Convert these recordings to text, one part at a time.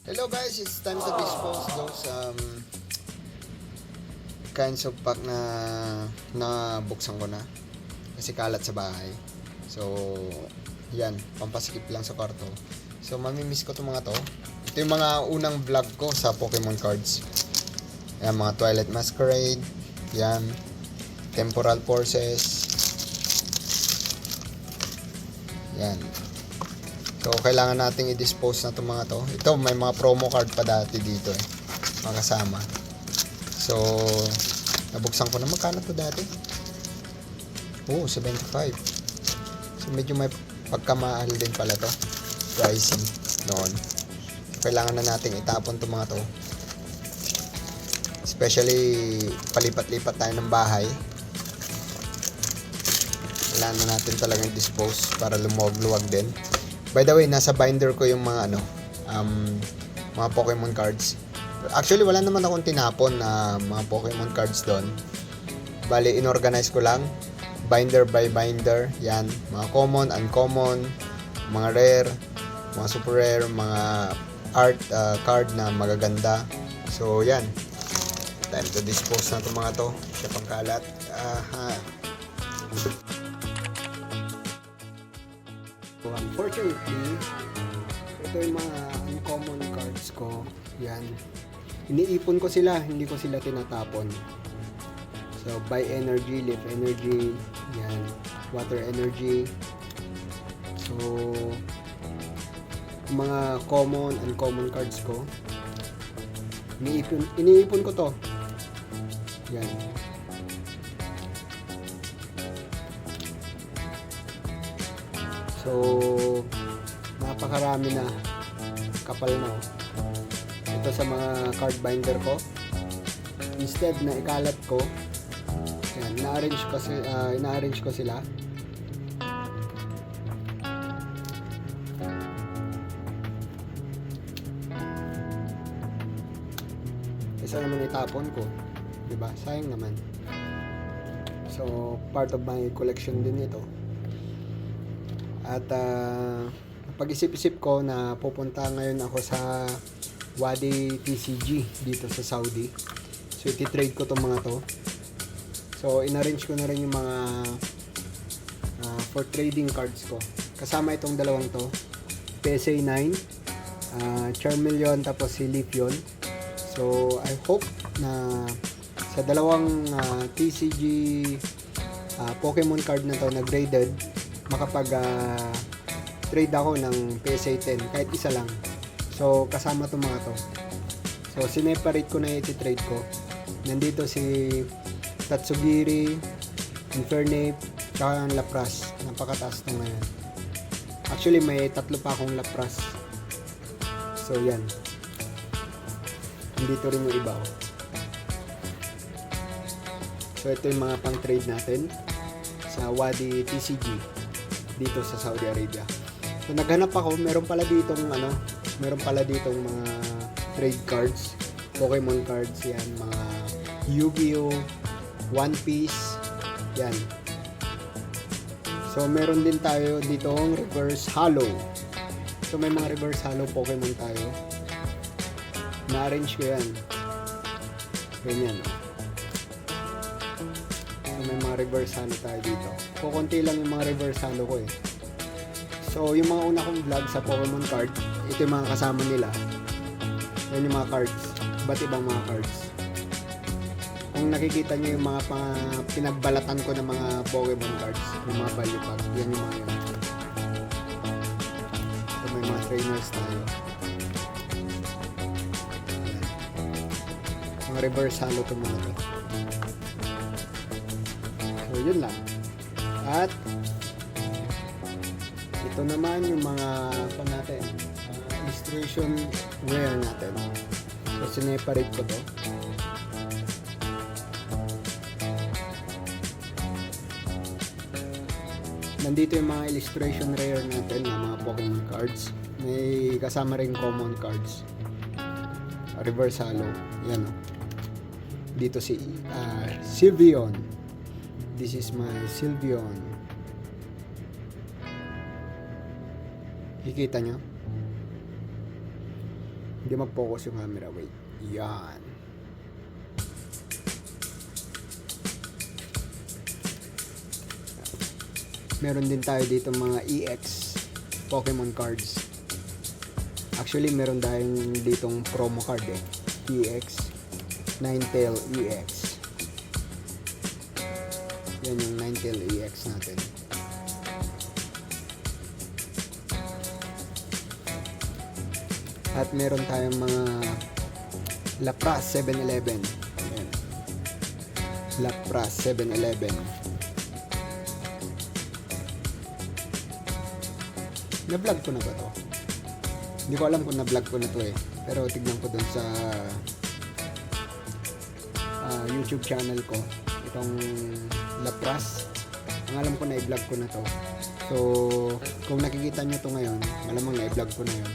Hello guys, it's time to dispose those kinds of pack na buksan ko na kasi kalat sa bahay. So, yan, pampaskip lang sa kwarto. So, mamimiss ko itong mga to. Ito yung mga unang vlog ko sa Pokemon cards. Yan, mga Twilight Masquerade. Yan, Temporal Forces. Yan. So, kailangan nating i-dispose na itong mga to. Ito, may mga promo card pa dati dito eh. Mga kasama. So, nabuksan ko na. Magkano to dati? Oh, 75. So, medyo may pagkamahal din pala to. Pricing noon. So, kailangan na nating itapon itong mga to. Especially, palipat-lipat tayo ng bahay. Kailangan na natin talagang dispose para lumuwag-luwag din. By the way, nasa binder ko yung mga mga Pokemon cards. Actually, wala naman akong tinapon na mga Pokemon cards doon. Bali, inorganize ko lang. Binder by binder. Yan. Mga common, uncommon, mga rare, mga super rare, mga art card na magaganda. So, yan. Time to dispose na itong mga to. Siya pang kalat. Unfortunately, ito yung mga uncommon cards ko. Yan. Iniipon ko sila, hindi ko sila tinatapon. So, by energy, leaf energy, yan, water energy. So, mga common, uncommon cards ko, iniipon ko to. Yan. So, napakarami na. Kapal na. Ito sa mga card binder ko. Instead na ikalat ko, yan, ina-arrange ko sila. Isa naman itapon ko. Diba? Sayang naman. So, part of my collection din ito. At pag-isip-isip ko na pupunta ngayon ako sa Wadi TCG dito sa Saudi. So, iti-trade ko itong mga to. So, in-arrange ko na rin yung mga for trading cards ko. Kasama itong dalawang to. PSA 9, Charmeleon, tapos si Leafeon. So, I hope na sa dalawang TCG Pokemon card na to na graded, makapag trade ako ng PSA 10 kahit isa lang. So kasama itong mga to. So sineparate ko na iti-trade ko. Nandito si Tatsugiri, Infernape, tsaka ang Lapras. Napakataas ito ngayon. Actually may tatlo pa akong Lapras. So yan. Nandito rin yung iba. So ito yung mga pang trade natin sa Wadi TCG dito sa Saudi Arabia. So naghanap ako, meron pala ditong mga trade cards, Pokemon cards, yan, mga Yu-Gi-Oh, One Piece, yan. So meron din tayo ditong reverse holo. So may mga reverse holo Pokemon tayo. Na-arrange ko yan. Ganyan. So may mga reverse holo tayo dito. Kukunti lang yung mga reverse holo ko eh. So, yung mga una kong vlog sa Pokemon card, ito yung mga kasama nila. Yan yung mga cards. Iba't ibang mga cards. Kung nakikita nyo yung mga pinagbalatan ko ng mga Pokemon cards, yung mga value pack, yan yung mga yun. So, may mga trainers tayo. Yan. Mga reverse holo itong mga to. So, yun lang. At ito naman yung mga illustration rare natin. So, sineparate ko to. Nandito yung mga illustration rare natin ng mga Pokemon cards. May kasama rin common cards. Reverse holo. Yan o. Dito si Sylveon. This is my Sylveon. Kikita nyo? Hindi mag-focus yung camera. Wait. Yan. Meron din tayo dito mga EX Pokemon cards. Actually, meron tayong ditong promo card EX Ninetale EX. Yan yung Ninetale EX natin. At meron tayong mga Lapras 7-Eleven. Ayan. Lapras 7-Eleven. Na-vlog ko na ba to? Hindi ko alam kung na-vlog ko na to Pero tignan ko dun sa YouTube channel ko. Itong Lapras. Ang alam ko na i-vlog ko na to. So, kung nakikita nyo to ngayon, malamang na i-vlog ko na yun.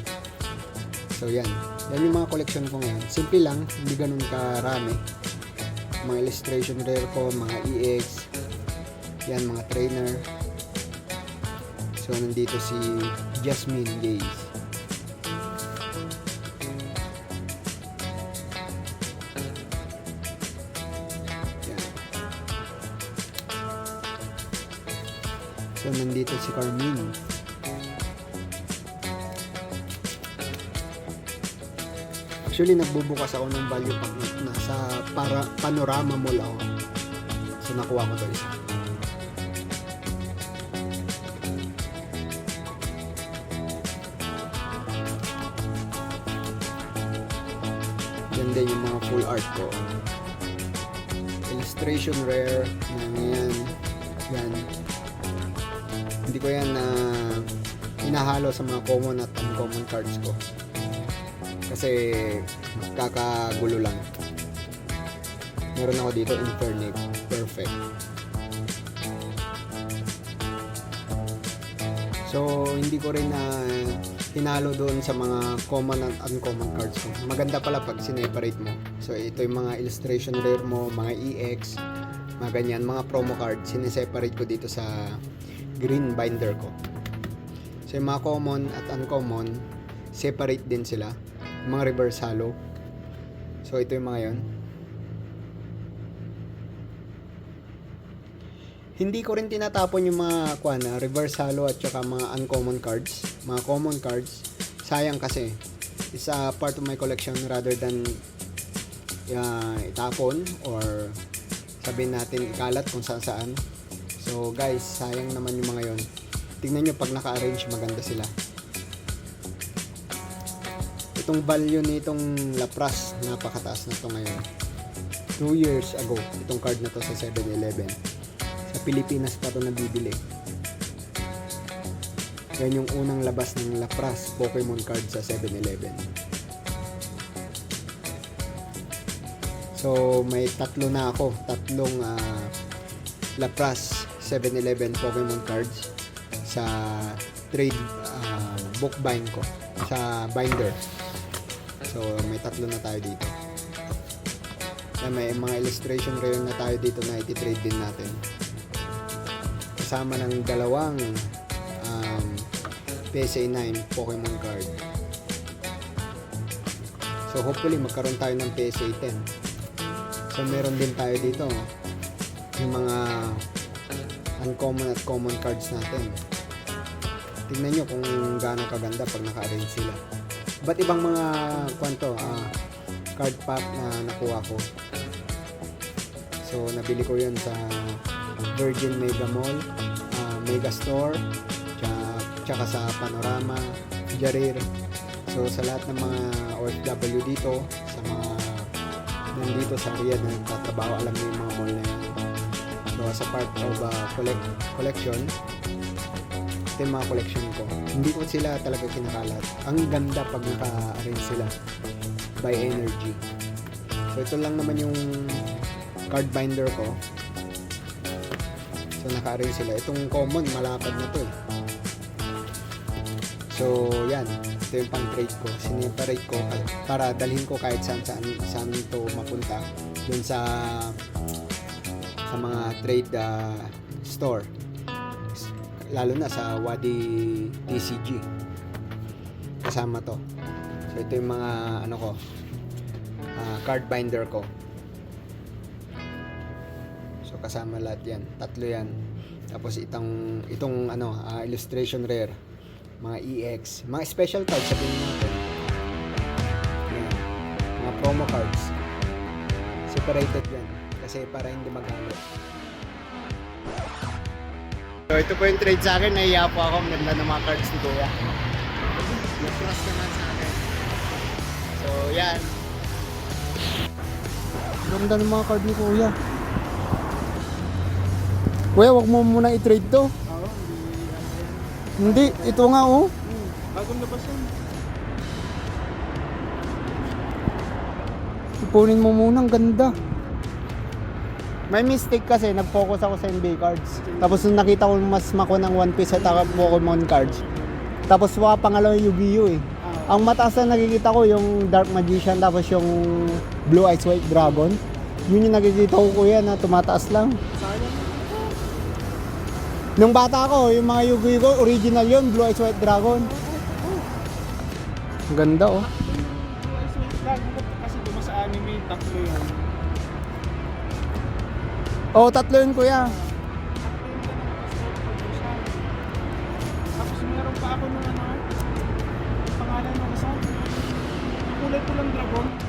So, yan. Yan yung mga collection ko ngayon. Simple lang, hindi ganun karami. Mga illustration rare ko, mga EX. Yan, mga trainer. So, nandito si Jasmine Gaze. Yan. So, nandito si Carmine. Actually, nagbubukas ako ng value pack na sa Panorama Mall ako. So, nakuha ko to isa. Yan din yung mga full art ko. Illustration rare. Yan. Yan. Hindi ko yan na hinahalo sa mga common at uncommon cards ko. Kasi kakagulo lang. Meron ako dito Infernape. Perfect. So, hindi ko rin na hinalo doon sa mga common at uncommon cards mo. Maganda pala pag sineparate mo. So, ito yung mga illustration rare mo, mga EX, mga ganyan, mga promo cards, sineseparate ko dito sa green binder ko. So, yung mga common at uncommon, separate din sila. Mga reverse halo. So, ito yung mga yon. Hindi ko rin tinatapon yung mga reverse halo at saka mga uncommon cards. Mga common cards. Sayang kasi. It's a part of my collection rather than itapon or sabihin natin ikalat kung saan. So guys, sayang naman yung mga yon. Tingnan nyo pag naka-arrange, maganda sila. Itong value nitong Lapras, napakataas na to ngayon. 2 years ago, itong card na to sa 7-Eleven. Sa Pilipinas pa to nabibili. Yan yung unang labas ng Lapras Pokemon card sa 7-Eleven. So, may tatlo na ako. Tatlong Lapras 7-Eleven Pokemon cards sa trade book bind ko. Sa binder. So, may tatlo na tayo dito. May mga illustration rare na tayo dito na iti-trade din natin. Kasama ng dalawang PSA 9 Pokemon card. So, hopefully, magkaroon tayo ng PSA 10. So, meron din tayo dito yung mga uncommon at common cards natin. Tingnan nyo kung gaano kaganda pag naka-arrange sila. Ba't ibang mga card pack na nakuha ko. So, nabili ko yun sa Virgin Mega Mall, Mega Store, tsaka sa Panorama, Jarir. So, sa lahat ng mga OFW dito, sa mga nandito sa Riyadh na nagtatrabaho, alam niyo yung mga mall na yun. So, sa part of collection, ito yung mga collection ko. Hindi ko sila talaga kinakalat. Ang ganda pag naka-arrange sila by energy. So, ito lang naman yung card binder ko. So, naka-arrange sila. Itong common, malapad na to So, yan. Ito yung pang-trade ko. Sineparate ko para dalhin ko kahit saan to mapunta. Dun sa mga trade store. Lalo na sa Wadi TCG. Kasama to. So, So ito yung mga ano ko, card binder ko. So kasama lahat yan, tatlo yan. Tapos itong ano, illustration rare, mga EX, mga special cards sabihin natin. Yan. Mga promo cards. Separated yan kasi para hindi magalo. So ito po yung trade sa akin, nahiya po ako, ganda ng mga cards ni Kuya. Plus naman sa akin. So yan. Ganda ng mga card ni Kuya. Kuya, wag mo muna i-trade to. Oo, Hindi, ito nga oh. bagong labas yan. Ipunin mo muna, ang ganda. May mistake kasi, nag-focus ako sa NBA cards. Tapos nung nakita ko mas mako ng One Piece at Pokemon cards. Tapos mga pangalawa yung Yu-Gi-Oh eh. Ang mataas na nakikita ko yung Dark Magician tapos yung Blue Eyes White Dragon. Yun yung nakikita ko kuya na tumataas lang. Sayang. Nung bata ako, yung mga Yu-Gi-Oh ko, original yun, Blue Eyes White Dragon. Ang ganda oh. Kasi duma sa anime, tatlo yan. Oh, tatlo yun kuya. Tapos meron pa ako ng ano, pangalan ng isa. Kulay pulang dragon.